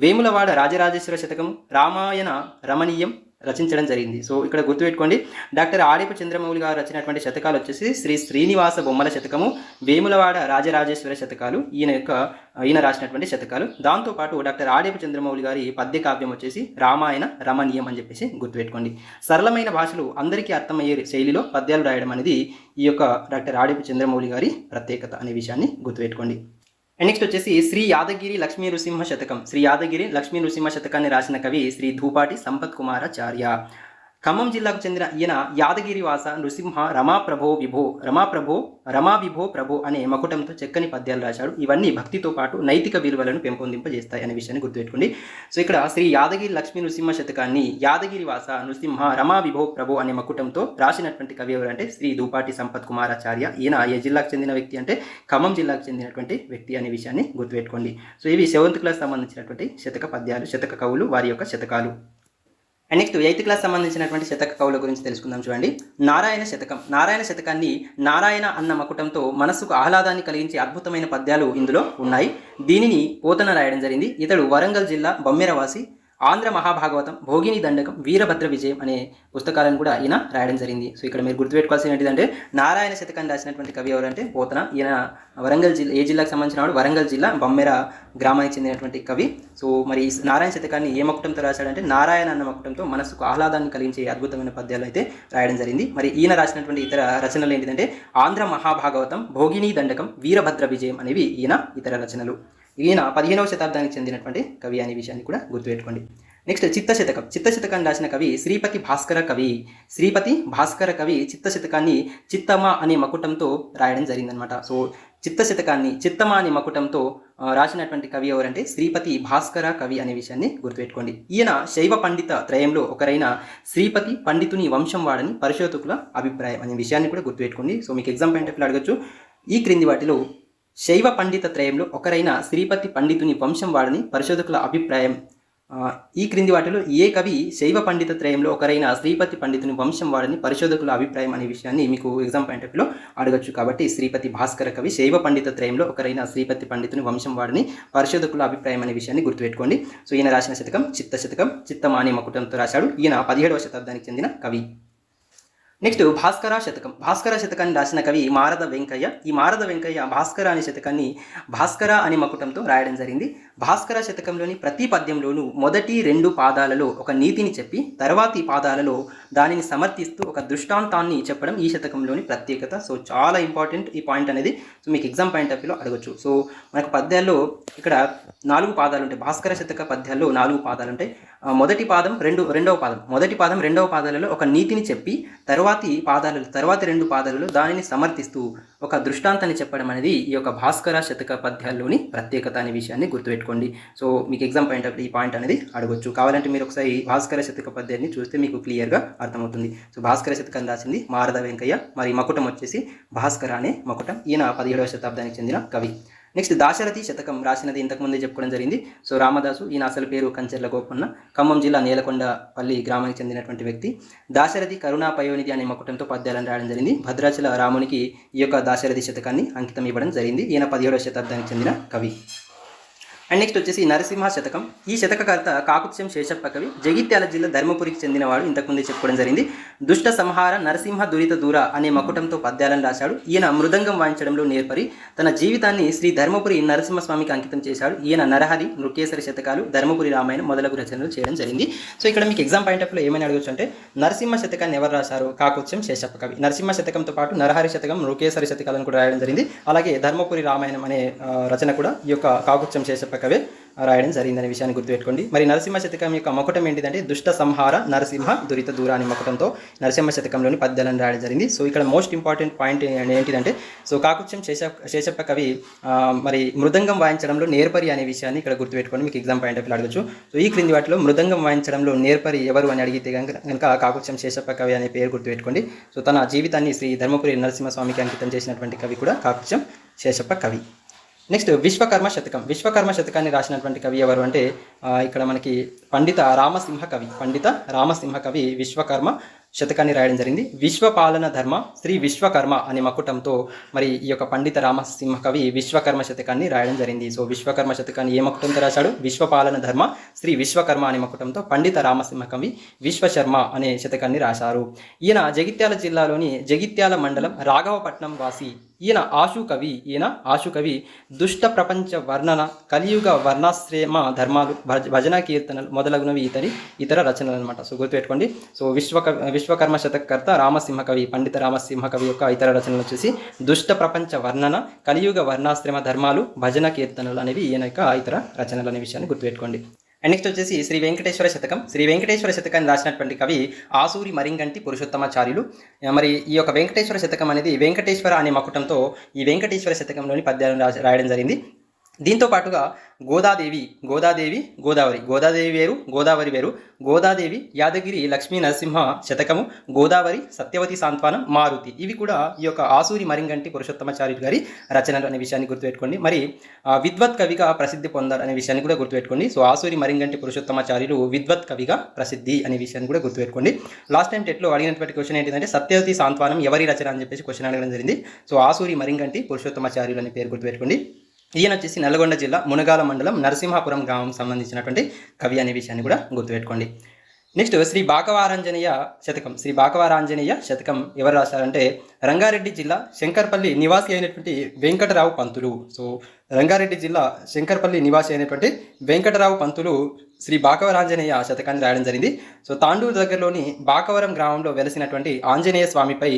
వేములవాడ రాజరాజేశ్వర శతకం, రామాయణ రమణీయం రచించడం జరిగింది. సో ఇక్కడ గుర్తుపెట్టుకోండి, డాక్టర్ ఆడేపు చంద్రమౌళి గారు రచించినటువంటి శతకాలు వచ్చేసి శ్రీ శ్రీనివాస బొమ్మల శతకము, వేములవాడ రాజరాజేశ్వర శతకాలు ఈయన రాసినటువంటి శతకాలు. దాంతోపాటు డాక్టర్ ఆడేపు చంద్రమౌళి గారి పద్య కావ్యం వచ్చేసి రామాయణ రమణీయం అని చెప్పేసి గుర్తుపెట్టుకోండి. సరళమైన భాషలు అందరికీ అర్థమయ్యే శైలిలో పద్యాలు రాయడం అనేది ఈ యొక్క డాక్టర్ ఆడేపు చంద్రమౌళి గారి ప్రత్యేకత అనే విషయాన్ని గుర్తుపెట్టుకోండి. నెక్స్ట్ వచ్చేసి శ్రీ యాదగిరి లక్ష్మీ నృసింహ శతకం. శ్రీ యాదగిరి లక్ష్మీ నృసింహ శతకాన్ని రాసిన కవి శ్రీ ధూపాటి సంపత్ కుమారాచార్య. ఖమ్మం జిల్లాకు చెందిన ఈయన యాదగిరి వాస నృసింహ రమా విభో ప్రభో అనే మకుటంతో చక్కని పద్యాలు రాశాడు. ఇవన్నీ భక్తితో పాటు నైతిక విలువలను పెంపొందింపజేస్తాయి అనే విషయాన్ని గుర్తుపెట్టుకోండి. సో ఇక్కడ శ్రీ యాదగిరి లక్ష్మీ నృసింహ శతకాన్ని యాదగిరి వాస నృసింహ రమా విభో ప్రభో అనే మకుటంతో రాసినటువంటి కవి ఎవరంటే శ్రీ ధూపాటి సంపత్ కుమారాచార్య. ఈయన ఏ జిల్లాకు చెందిన వ్యక్తి అంటే ఖమ్మం జిల్లాకు చెందినటువంటి వ్యక్తి అనే విషయాన్ని గుర్తుపెట్టుకోండి. సో ఇవి 7th క్లాస్ సంబంధించినటువంటి శతక పద్యాలు, శతక కవులు, వారి యొక్క శతకాలు. అండ్ నెక్స్ట్ 8th క్లాస్ సంబంధించినటువంటి శతక కవుల గురించి తెలుసుకుందాం. చూడండి, నారాయణ శతకం. నారాయణ శతకాన్ని నారాయణ అన్న మకుటంతో మనస్సుకు ఆహ్లాదాన్ని కలిగించే అద్భుతమైన పద్యాలు ఇందులో ఉన్నాయి. దీనిని పోతన రాయడం జరిగింది. ఇతడు వరంగల్ జిల్లా బొమ్మెరవాసి. ఆంధ్ర మహాభాగవతం, భోగిని దండకం, వీరభద్ర విజయం అనే పుస్తకాలను కూడా ఈయన రాయడం జరిగింది. సో ఇక్కడ మీరు గుర్తుపెట్టుకోవాల్సిన ఏంటంటే నారాయణ శతకాన్ని రాసినటువంటి కవి ఎవరంటే పోతన. ఈయన వరంగల్ జిల్లా, ఏ జిల్లాకు సంబంధించిన వాడు? వరంగల్ జిల్లా బొమ్మెర గ్రామానికి చెందినటువంటి కవి. సో మరి ఈ నారాయణ శతకాన్ని ఏ మకుటంతో రాశాడంటే నారాయణ అన్న మకుటంతో మనసుకు ఆహ్లాదాన్ని కలిగించే అద్భుతమైన పద్యాలు అయితే రాయడం జరిగింది. మరి ఈయన రాసినటువంటి ఇతర రచనలు ఏంటంటే ఆంధ్ర మహాభాగవతం, భోగిని దండకం, వీరభద్ర విజయం అనేవి ఈయన ఇతర రచనలు. ఈయన 15వ శతాబ్దానికి చెందినటువంటి కవి అనే విషయాన్ని కూడా గుర్తుపెట్టుకోండి. నెక్స్ట్ చిత్తశతకం. చిత్తశతకాన్ని రాసిన కవి శ్రీపతి భాస్కర కవి. శ్రీపతి భాస్కర కవి చిత్తశతకాన్ని చిత్తమ అనే మకుటంతో రాయడం జరిగిందనమాట. సో చిత్తశతకాన్ని చిత్తమ అనే మకుటంతో రాసినటువంటి కవి ఎవరంటే శ్రీపతి భాస్కర కవి అనే విషయాన్ని గుర్తుపెట్టుకోండి. ఈయన శైవ పండిత త్రయంలో ఒకరైన శ్రీపతి పండితుని వంశం వాడని పరిశోధకుల అభిప్రాయం అనే విషయాన్ని కూడా గుర్తుపెట్టుకోండి. సో మీకు ఎగ్జామ్ పాయింట్ ఆఫ్ వ్యూ అడగచ్చు, ఈ క్రింది వాటిలో శైవ పండిత త్రయంలో ఒకరైన శ్రీపతి పండితుని వంశం వాడని పరిశోధకుల అభిప్రాయం. ఈ క్రింది వాటిలో ఏ కవి శైవ పండిత త్రయంలో ఒకరైన శ్రీపతి పండితుని వంశం వాడని పరిశోధకుల అభిప్రాయం అనే విషయాన్ని మీకు ఎగ్జామ్ పాయింట్ ఆఫ్ వ్యూలో అడగచ్చు. కాబట్టి శ్రీపతి భాస్కర కవి శైవ పండిత త్రయంలో ఒకరైన శ్రీపతి పండితుని వంశం వాడని పరిశోధకుల అభిప్రాయం అనే విషయాన్ని గుర్తుపెట్టుకోండి. సో ఈయన రాసిన శతకం చిత్తశతకం, చిత్తమాని మకుటంతో రాశాడు. ఈయన 17వ శతాబ్దానికి చెందిన కవి. నెక్స్ట్ భాస్కర శతకం. భాస్కర శతకాన్ని రాసిన కవి మారద వెంకయ్య. ఈ మారద వెంకయ్య భాస్కర అనే శతకాన్ని భాస్కర అనే మకుటంతో రాయడం జరిగింది. భాస్కర శతకంలోని ప్రతి పద్యంలోనూ మొదటి 2 పాదాలలో ఒక నీతిని చెప్పి తర్వాతి పాదాలలో దానిని సమర్థిస్తూ ఒక దృష్టాంతాన్ని చెప్పడం ఈ శతకంలోని ప్రత్యేకత. సో చాలా ఇంపార్టెంట్ ఈ పాయింట్ అనేది. సో మీకు ఎగ్జామ్ పాయింట్ ఆఫ్ వ్యూలో అడగచ్చు. సో మనకు పద్యాల్లో ఇక్కడ 4 పాదాలు ఉంటాయి. భాస్కర శతక పద్యాల్లో 4 పాదాలు ఉంటాయి. మొదటి పాదం రెండవ పాదం, మొదటి పాదం రెండవ పాదాలలో ఒక నీతిని చెప్పి తర్వాతి 2 పాదాలలో దానిని సమర్థిస్తూ ఒక దృష్టాంతాన్ని చెప్పడం అనేది ఈ యొక్క భాస్కర శతక పద్యాల్లోని ప్రత్యేకత అనే విషయాన్ని గుర్తుపెట్టుకోండి. సో మీకు ఎగ్జామ్ పాయింట్ ఆఫ్ ఈ పాయింట్ అనేది అడగొచ్చు. కావాలంటే మీరు ఒకసారి భాస్కర శతక పద్యాన్ని చూస్తే మీకు క్లియర్గా అర్థమవుతుంది. సో భాస్కర శతకం రాసింది మారద వెంకయ్య. మరి మకుటం వచ్చేసి భాస్కర అనే మకుటం. ఈయన 17వ శతాబ్దానికి చెందిన కవి. నెక్స్ట్ దాశరథి శతకం రాసినది ఇంతకుముందే చెప్పుకోవడం జరిగింది. సో రామదాసు, ఈయన అసలు పేరు కంచెర్ల గోపన్న, ఖమ్మం జిల్లా నేలకొండపల్లి గ్రామానికి చెందినటువంటి వ్యక్తి. దాశరథి కరుణా పయోనిధి అనే మకుటంతో పద్యాలను రాయడం జరిగింది. భద్రాచల రామునికి ఈ యొక్క దాశరథి శతకాన్ని అంకితం ఇవ్వడం జరిగింది. ఈయన 17వ శతాబ్దానికి చెందిన కవి. అండ్ నెక్స్ట్ వచ్చేసి నరసింహ శతకం. ఈ శతకకర్త కాకుత్స్యం శేషప్ప కవి, జగిత్యాల జిల్లా ధర్మపురికి చెందినవాడు. ఇంతకుముందే చెప్పుకోవడం జరిగింది. దుష్ట సంహార నరసింహ దురిత దూర అనే మకుటంతో పద్యాలను రాశాడు. ఈయన మృదంగం వాయించడంలో నేర్పరి తన జీవితాన్ని శ్రీ ధర్మపురి నరసింహస్వామికి అంకితం చేశాడు. ఈయన నరహరి, నృకేసరి శతకాలు, ధర్మపురి రామాయణం మొదలగు రచనలు చేయడం జరిగింది. సో ఇక్కడ మీకు ఎగ్జామ్ పాయింట్ ఆఫ్ లో ఏమైనా అడగచ్చు అంటే నరసింహ శతకాన్ని ఎవరు రాశారు? కాకుత్స్యం శేషప్ప కవి. నరసింహ శతకంతో పాటు నరహరి శతకం, నృకేసరి శతకాలను కూడా రాయడం జరిగింది. అలాగే ధర్మపురి రామాయణం అనే రచన కూడా ఈ యొక్క కాకుత్స్యం శేషప్ప కవి రాయడం జరిగిందనే విషయాన్ని గుర్తుపెట్టుకోండి. మరి నరసింహ శతకం యొక్క మకుటం ఏంటిదంటే దుష్ట సంహార నరసింహ దురిత దూర అనే మకుటంతో నరసింహ శతకంలోని పద్యాలను రాయడం జరిగింది. సో ఇక్కడ మోస్ట్ ఇంపార్టెంట్ పాయింట్ ఏంటిదంటే సో కాకుత్స్యం శేషప్ప కవి మరి మృదంగం వాయించడంలో నేర్పరి అనే విషయాన్ని ఇక్కడ గుర్తుపెట్టుకోండి. మీకు ఎగ్జామ్ పాయింట్ ఆఫ్ వ్యూ అడగచ్చు. సో ఈ క్రింది వాటిలో మృదంగం వాయించడంలో నేర్పరి ఎవరు అని అడిగితే కనుక కాకుత్స్యం శేషప్ప కవి అనే పేరు గుర్తుపెట్టుకోండి. సో తన జీవితాన్ని శ్రీ ధర్మపురి నరసింహస్వామికి అంకితం చేసినటువంటి కవి కూడా కాకుత్స్యం శేషప్ప కవి. నెక్స్ట్ విశ్వకర్మ శతకం. విశ్వకర్మ శతకాన్ని రాసినటువంటి కవి ఎవరు అంటే ఇక్కడ మనకి పండిత రామసింహ కవి. పండిత రామసింహ కవి విశ్వకర్మ శతకాన్ని రాయడం జరిగింది. విశ్వపాలన ధర్మ శ్రీ విశ్వకర్మ అనే మకుటంతో మరి ఈ యొక్క పండిత రామసింహ కవి విశ్వకర్మ శతకాన్ని రాయడం జరిగింది. సో విశ్వకర్మ శతకాన్ని ఏ మకుటంతో రాశాడు? విశ్వపాలన ధర్మ శ్రీ విశ్వకర్మ అనే మకుటంతో పండిత రామసింహ కవి విశ్వశర్మ అనే శతకాన్ని రాశారు. ఈయన జగిత్యాల జిల్లాలోని జగిత్యాల మండలం రాఘవపట్నం వాసి. ఈయన ఆశు కవి దుష్ట ప్రపంచ వర్ణన, కలియుగ వర్ణాశ్రమ ధర్మాలు, భజన కీర్తనలు మొదలగునవి ఇతర రచనలు అనమాట. సో గుర్తుపెట్టుకోండి. సో విశ్వకర్మ శతకర్త రామసింహ కవి, పండిత రామసింహ కవి యొక్క ఇతర రచనలు వచ్చేసి దుష్ట ప్రపంచ వర్ణన, కలియుగ వర్ణాశ్రమ ధర్మాలు, భజన కీర్తనలు అనేవి ఈయన యొక్క ఇతర రచనలు అనే విషయాన్ని గుర్తుపెట్టుకోండి. అండ్ నెక్స్ట్ వచ్చేసి శ్రీ వెంకటేశ్వర శతకం. శ్రీ వెంకటేశ్వర శతకాన్ని రాసినటువంటి కవి ఆసూరి మరింగంటి పురుషోత్తమాచార్యులు. మరి ఈ యొక్క వెంకటేశ్వర శతకం అనేది వెంకటేశ్వర అనే మకుటంతో ఈ వెంకటేశ్వర శతకంలోని పద్యాలను రాయడం జరిగింది. దీంతో పాటుగా గోదాదేవి వేరు, గోదావరి వేరు, గోదాదేవి, యాదగిరి లక్ష్మీ నరసింహ శతకము, గోదావరి, సత్యవతి సాంత్వనం, మారుతి, ఇవి కూడా ఈ యొక్క ఆసూరి మరింగంటి పురుషోత్తమాచార్యులు గారి రచనలు అనే విషయాన్ని గుర్తుపెట్టుకోండి. మరి విద్వత్ కవిగా ప్రసిద్ధి పొందారు అనే విషయాన్ని కూడా గుర్తుపెట్టుకోండి. సో ఆసూరి మరింగంటి పురుషోత్తమాచార్యులు విద్వత్ కవిగా ప్రసిద్ధి అనే విషయాన్ని కూడా గుర్తుపెట్టుకోండి. లాస్ట్ టైం టెట్లో అడిగినటువంటి క్వశ్చన్ ఏంటంటే సత్యవతి సాంత్వనం ఎవరి రచన అని చెప్పేసి క్వశ్చన్ అడగడం జరిగింది. సో ఆసూరి మరింగంటి పురుషోత్తమాచార్యులు అనే పేరు గుర్తుపెట్టుకోండి. ఈయన వచ్చేసి నల్గొండ జిల్లా మునగాల మండలం నరసింహాపురం గ్రామం సంబంధించినటువంటి కవి అనే విషయాన్ని కూడా గుర్తుపెట్టుకోండి. నెక్స్ట్ శ్రీ బాకవారాంజనేయ శతకం. శ్రీ బాకవారాంజనేయ శతకం ఎవరు రాశారంటే రంగారెడ్డి జిల్లా శంకర్పల్లి నివాసి అయినటువంటి వెంకటరావు పంతులు. సో రంగారెడ్డి జిల్లా శంకర్పల్లి నివాసి అయినటువంటి వెంకటరావు పంతులు శ్రీ బాకవరాంజనేయ శతకాన్ని రాయడం జరిగింది. సో తాండూరు దగ్గరలోని బాకవరం గ్రామంలో వెలసినటువంటి ఆంజనేయ స్వామిపై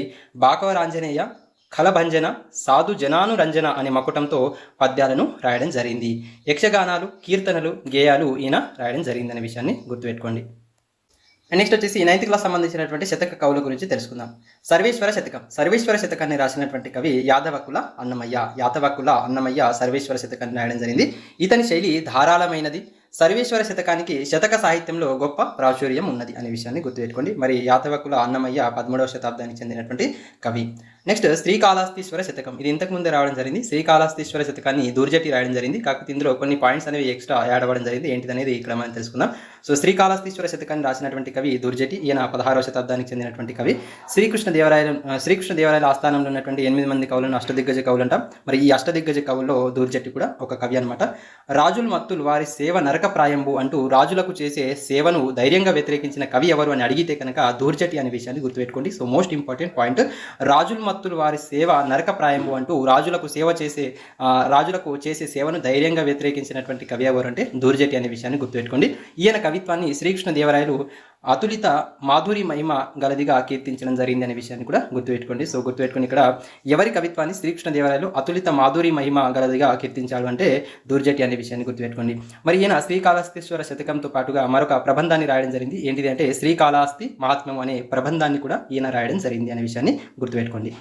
బాకవరాంజనేయ కలభంజన సాధు జనానురంజన అనే మకుటంతో పద్యాలను రాయడం జరిగింది. యక్షగానాలు, కీర్తనలు, గేయాలు ఈయన రాయడం జరిగిందనే విషయాన్ని గుర్తుపెట్టుకోండి. నెక్స్ట్ వచ్చేసి 9th క్లాస్ సంబంధించినటువంటి శతక కవుల గురించి తెలుసుకుందాం. సర్వేశ్వర శతకం. సర్వేశ్వర శతకాన్ని రాసినటువంటి కవి యాదవకుల అన్నమయ్య సర్వేశ్వర శతకాన్ని రాయడం జరిగింది. ఇతని శైలి ధారాళమైనది. సర్వేశ్వర శతకానికి శతక సాహిత్యంలో గొప్ప ప్రాచుర్యం ఉన్నది అనే విషయాన్ని గుర్తుపెట్టుకోండి. మరి యాదవకుల అన్నమయ్య 13వ శతాబ్దానికి చెందినటువంటి కవి. నెక్స్ట్ శ్రీకాళహస్తీశ్వర శతకం. ఇది ఇంతకు ముందే రావడం జరిగింది. శ్రీకాళహస్తీశ్వర శతకాన్ని దూర్జటి రాయడం జరిగింది. కాకపోతే ఇందులో కొన్ని పాయింట్స్ అనేవి ఎక్స్ట్రా యాడ్ అవ్వడం జరిగింది. ఏంటిది అనేది ఇక్కడ మనం తెలుసుకుందాం. సో శ్రీకాళహస్తీశ్వర శతకాన్ని రాసినటువంటి కవి దూర్జటి. ఈయన 16వ శతాబ్దానికి చెందినటువంటి కవి. శ్రీకృష్ణదేవరాయల ఆస్థానంలో ఉన్నటువంటి 8 మంది కవులను అష్టదిగ్గజ కవులు అంటాం. మరి ఈ అష్టదిగ్గజ కవుల్లో దూర్జటి కూడా ఒక కవి అనమాట. రాజులు మత్తులు వారి సేవ నరకప్రాయంబు అంటూ రాజులకు చేసే సేవను ధైర్యంగా వ్యతిరేకించిన కవి ఎవరు అని అడిగితే కనుక దూర్జటి అనే విషయాన్ని గుర్తుపెట్టుకోండి. సో మోస్ట్ ఇంపార్టెంట్ పాయింట్, రాజులు మత్తులు వారి సేవ నరకప్రాయంబు అంటూ రాజులకు చేసే సేవను ధైర్యంగా వ్యతిరేకించినటువంటి కవి ఎవరు అంటే దూర్జటి అనే విషయాన్ని గుర్తుపెట్టుకోండి. ఈయన కవిత్వాన్ని శ్రీకృష్ణదేవరాయలు అతులిత మాధురి మహిమ గలదిగా కీర్తించడం జరిగింది అనే విషయాన్ని కూడా గుర్తుపెట్టుకోండి. సో గుర్తుపెట్టుకుని ఇక్కడ ఎవరి కవిత్వాన్ని శ్రీకృష్ణదేవరాయలు అతులిత మాధురి మహిమ గలదిగా కీర్తించాడు అంటే దూర్జటి అనే విషయాన్ని గుర్తుపెట్టుకోండి. మరి ఈయన శ్రీకాళహస్తీశ్వర శతకంతో పాటుగా మరొక ప్రబంధాన్ని రాయడం జరిగింది. ఏంటిది అంటే శ్రీకాళహస్తి మహాత్మ్యం అనే ప్రబంధాన్ని కూడా ఈయన రాయడం జరిగింది అనే విషయాన్ని గుర్తుపెట్టుకోండి.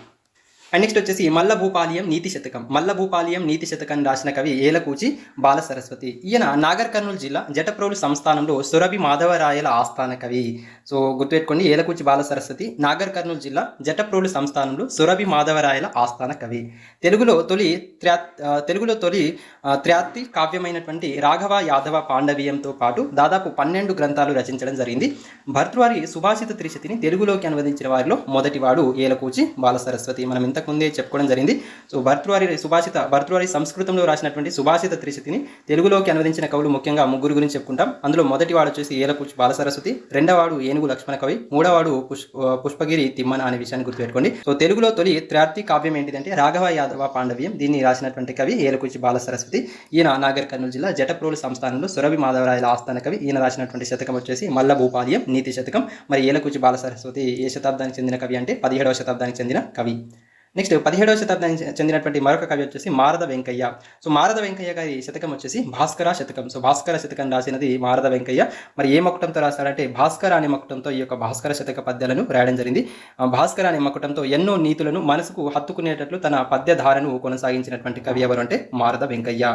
అండ్ నెక్స్ట్ వచ్చేసి మల్లభూపాలియం నీతి శతకం. మల్లభూపాలియం నీతి శతకం రాసిన కవి ఏలకూచి బాల సరస్వతి. ఈయన నాగర్ కర్నూలు జిల్లా జటప్రోలు సంస్థానంలో సురభి మాధవరాయల ఆస్థాన కవి. సో గుర్తుపెట్టుకోండి, ఏలకూచి బాల సరస్వతి నాగర్ కర్నూలు జిల్లా జటప్రోలు సంస్థానంలో సురభి మాధవరాయల ఆస్థాన కవి. తెలుగులో తొలి త్రాతి కావ్యమైనటువంటి రాఘవ యాదవ పాండవీయంతో పాటు దాదాపు 12 గ్రంథాలు రచించడం జరిగింది. భర్తృహరి సుభాషిత త్రిశతిని తెలుగులోకి అనువదించిన వారిలో మొదటివాడు ఏలకూచి బాల సరస్వతి. మనం ఇంతకుముందే చెప్పుకోవడం జరిగింది. సో భర్తృహరి సంస్కృతంలో రాసినటువంటి సుభాషిత త్రిశతిని తెలుగులోకి అనువదించిన కవులు ముఖ్యంగా ముగ్గురు గురించి చెప్పుకుంటాం. అందులో మొదటివాడు వచ్చేసి ఏలకూచి బాల సరస్వతి, రెండవవాడు ఏనుగు లక్ష్మణ కవి, మూడవవాడు పుష్పగిరి తిమ్మన అనే విషయాన్ని గుర్తుపెట్టుకోండి. సో తెలుగులో తొలి త్రాతి కావ్యం ఏంటిదంటే రాఘవ యాదవ పాండవీయం. దీన్ని రాసినటువంటి కవి ఏలకూచి బాల సరస్వతి. ఈయన నాగర్ కర్నూలు జిల్లా జటప్రోలు సంస్థానంలో సురభి మాధవరాయల ఆస్థాన కవి. ఈయన రాసినటువంటి శతకం వచ్చేసి మల్లభూపాలియం నీతి శతకం. మరి ఏలకూచి బాల సరస్వతి ఏ శతాబ్దానికి చెందిన కవి అంటే 17వ శతాబ్దానికి చెందిన కవి. నెక్స్ట్ 17వ శతాబ్దానికి చెందినటువంటి మరొక కవి వచ్చేసి మారద వెంకయ్య. సో మారద వెంకయ్య గారి శతకం వచ్చేసి భాస్కర శతకం. సో భాస్కర శతకం రాసినది మారద వెంకయ్య. మరి ఏ మకుటంతో రాశారంటే భాస్కర అనే మకుటంతో ఈ యొక్క భాస్కర శతక పద్యాలను రాయడం జరిగింది. భాస్కర అనే మకుటంతో ఎన్నో నీతులను మనసుకు హత్తుకునేటట్లు తన పద్యధారను కొనసాగించినటువంటి కవి ఎవరు అంటే మారద వెంకయ్య.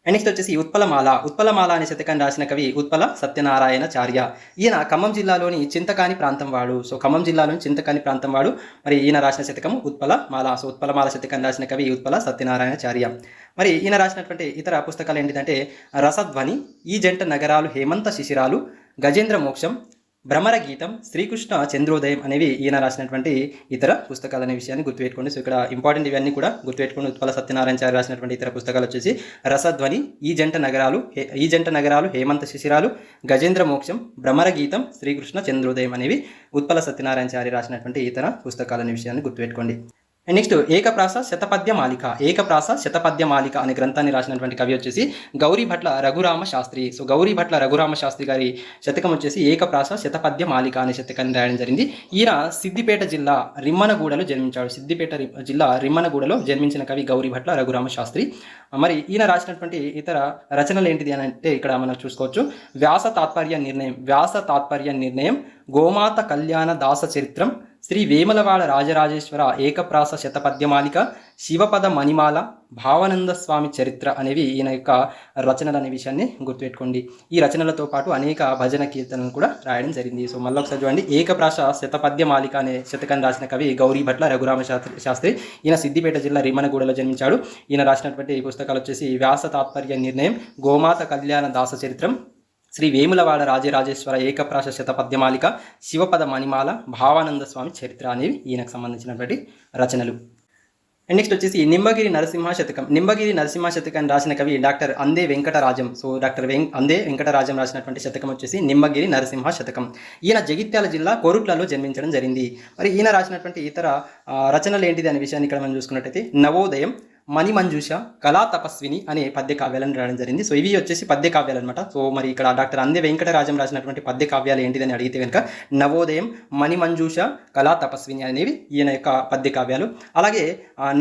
అండ్ నెక్స్ట్ వచ్చేసి ఉత్పలమాల అనే శతకం రాసిన కవి ఉత్పల సత్యనారాయణాచార్య. ఈయన ఖమ్మం జిల్లాలోని చింతకాని ప్రాంతం వాడు. సో ఖమ్మం జిల్లాలోని చింతకాని ప్రాంతం వాడు. మరి ఈయన రాసిన శతకము ఉత్పలమాల. సో ఉత్పలమాల శతకం రాసిన కవి ఉత్పల సత్యనారాయణాచార్య. మరి ఈయన రాసినటువంటి ఇతర పుస్తకాలు ఏంటిదంటే రసధ్వని, ఈ జంట నగరాలు, హేమంత శిశిరాలు, గజేంద్ర మోక్షం, భ్రమర గీతం, శ్రీకృష్ణ చంద్రోదయం అనేవి ఈయన రాసినటువంటి ఇతర పుస్తకాలు అనే విషయాన్ని గుర్తుపెట్టుకోండి. సో ఇక్కడ ఇంపార్టెంట్ ఇవన్నీ కూడా గుర్తుపెట్టుకోండి. ఉత్పల సత్యనారాయణాచార్య రాసినటువంటి ఇతర పుస్తకాలు వచ్చేసి రసధ్వని, ఈ జంట నగరాలు, హేమంత శిశిరాలు, గజేంద్ర మోక్షం, భ్రమర గీతం, శ్రీకృష్ణ చంద్రోదయం అనేవి ఉత్పల సత్యనారాయణాచార్య రాసినటువంటి ఇతర పుస్తకాలు అనే విషయాన్ని గుర్తుపెట్టుకోండి. అండ్ నెక్స్ట్ ఏకప్రాస శతపద్య మాలిక అనే గ్రంథాన్ని రాసినటువంటి కవి వచ్చేసి గౌరీభట్ల రఘురామ శాస్త్రి. సో గౌరీభట్ల రఘురామ శాస్త్రి గారి శతకం వచ్చేసి ఏకప్రాస శతపద్య మాలిక అనే శతకాన్ని రాయడం జరిగింది. ఈయన సిద్దిపేట జిల్లా రిమ్మనగూడలో జన్మించాడు. జిల్లా రిమ్మనగూడలో జన్మించిన కవి గౌరీభట్ల రఘురామ శాస్త్రి. మరి ఈయన రాసినటువంటి ఇతర రచనలు ఏంటిది అని అంటే ఇక్కడ మనం చూసుకోవచ్చు. వ్యాస తాత్పర్య నిర్ణయం, గోమాత కళ్యాణ దాస చరిత్రం, శ్రీ వేములవాడ రాజరాజేశ్వర ఏకప్రాస శతపద్యమాలిక, శివపద మణిమాల, భావానంద స్వామి చరిత్ర అనేవి ఈయన యొక్క రచనలు అనే విషయాన్ని గుర్తుపెట్టుకోండి. ఈ రచనలతో పాటు అనేక భజన కీర్తనలు కూడా రాయడం జరిగింది. సో మళ్ళీ ఒకసారి చూడండి, ఏకప్రాస శతపద్యమాలిక అనే శతకం రాసిన కవి గౌరీభట్ల రఘురామ శాస్త్రి. ఈయన సిద్దిపేట జిల్లా రిమ్మనగూడలో జన్మించాడు. ఈయన రాసినటువంటి పుస్తకాలు వచ్చేసి వ్యాస తాత్పర్య నిర్ణయం, గోమాత కళ్యాణ దాస చరిత్రం, శ్రీ వేములవాడ రాజరాజేశ్వర ఏకప్రాస శతపద్యమాలిక, శివపద మణిమాల, భావానంద స్వామి చరిత్ర అనేవి ఈయనకు సంబంధించినటువంటి రచనలు. అండ్ నెక్స్ట్ వచ్చేసి నింబగిరి నరసింహ శతకం రాసిన కవి డాక్టర్ అందే వెంకటరాజం. సో అందే వెంకటరాజం రాసినటువంటి శతకం వచ్చేసి నింబగిరి నరసింహ శతకం. ఈయన జగిత్యాల జిల్లా కోరుట్లలో జన్మించడం జరిగింది. మరి ఈయన రాసినటువంటి ఇతర రచనలు ఏంటిది అనే విషయాన్ని ఇక్కడ మనం చూసుకున్నట్టయితే నవోదయం, మణిమంజూష, కళా తపస్విని అనే పద్య కావ్యాలను రాయడం జరిగింది. సో ఇవి వచ్చేసి పద్య కావ్యాలు అనమాట. సో మరి ఇక్కడ డాక్టర్ అందే వెంకటరాజం రాసినటువంటి పద్య కావ్యాలు ఏంటిదని అడిగితే కనుక నవోదయం, మణిమంజూష, కళా తపస్విని అనేవి ఈయన యొక్క పద్య కావ్యాలు. అలాగే